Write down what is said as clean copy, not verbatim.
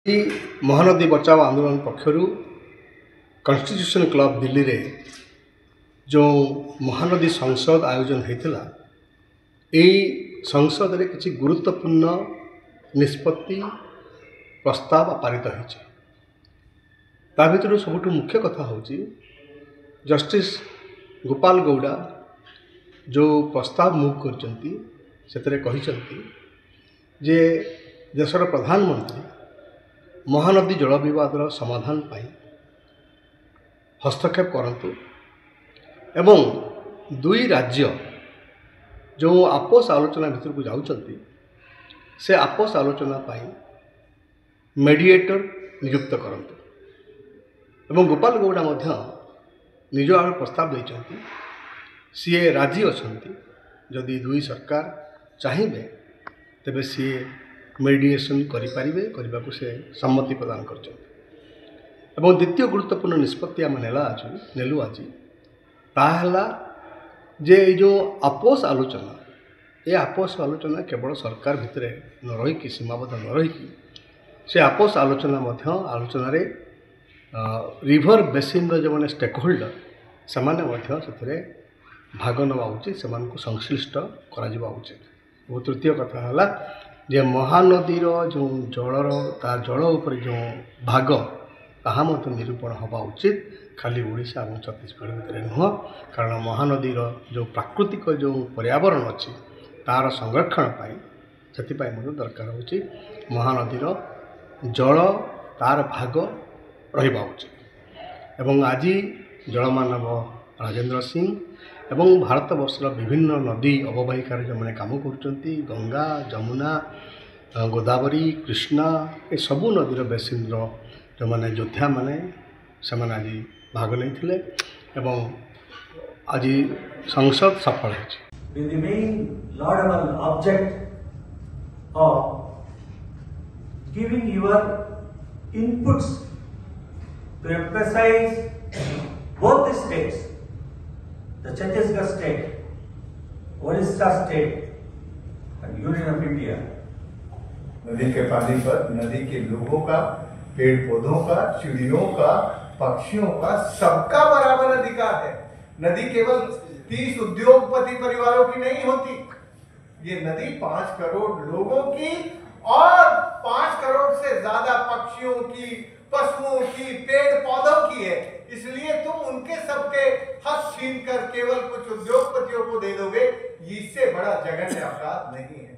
महानदी बचाओ आंदोलन पक्षर constitution club Delhi रे जो महानदी संसद आयोजन होता यही संसद रे किसी गुरुत्वपूर्ण निष्पत्ति प्रस्ताव पारित हो सबुठ मुख्य कथा हूँ जस्टिस गोपाल गौड़ा जो प्रस्ताव मूव कर जे देशर प्रधानमंत्री महानदी जल विवादर समाधान पाई हस्तक्षेप करंतु एवं दुई राज्य जो आपस आलोचना भितर को जाउचंती से आपस आलोचना पाई मेडिएटर नियुक्त करंतु एवं गोपाल गौड़ा मध्य निज आड़ प्रस्ताव देइचंती सीए राजी अछंती जदि दुई सरकार चाहिए तेबे सीए मेडिएशन करिपारिबे करने को से सम्मति प्रदान कर द्वितीय गुरुत्वपूर्ण निष्पत्ति आम नेलु आज ताहला जे जो आपस आलोचना ये आपस आलोचना केवल सरकार भितर न रही सीमाबद्ध न रही से आपस आलोचना आलोचन रिभर बेसिन जो मैंने स्टेक होल्डर से भाग नवा उचित से संश्लिष्ट करा उचित। और तृतीय कथा है जे महानदीर जो जलर ता जल उपर जो भाग ताहा निरूपण हवा उचित खाली ओडिशा और छत्तीसगढ़ भितर नुह कारण महानदीर जो प्राकृतिक जो पर्यावरण अच्छी तार संरक्षण से दरकार होची महानदीर जल तार भाग रहिबा उचित। एवं आज जलमानव राजेंद्र सिंह एवं भारत वर्षर विभिन्न नदी अववाहिकार जो मैंने काम कर गंगा जमुना गोदावरी कृष्णा ये सबू नदीर बेसिन जो मैंने योद्धा मैंने से आज भाग नहीं एवं आज संसद सफल है। With the main laudable object of giving your inputs to emphasize both the states, the Chhattisgarh state, Orissa state and Union of India. नदी के पानी पर नदी के लोगों का, पेड़ पौधों का, चिड़ियों का, पक्षियों का, सबका बराबर अधिकार है। नदी केवल 30 उद्योगपति परिवारों की नहीं होती, ये नदी 5 करोड़ लोगों की और 5 करोड़ से ज्यादा पक्षियों की, पशुओं की, पेड़ पौधों की है। इसलिए तुम उनके सबके हक छीन कर केवल कुछ उद्योगपतियों को दे दोगे, इससे बड़ा जघन्य अपराध नहीं है।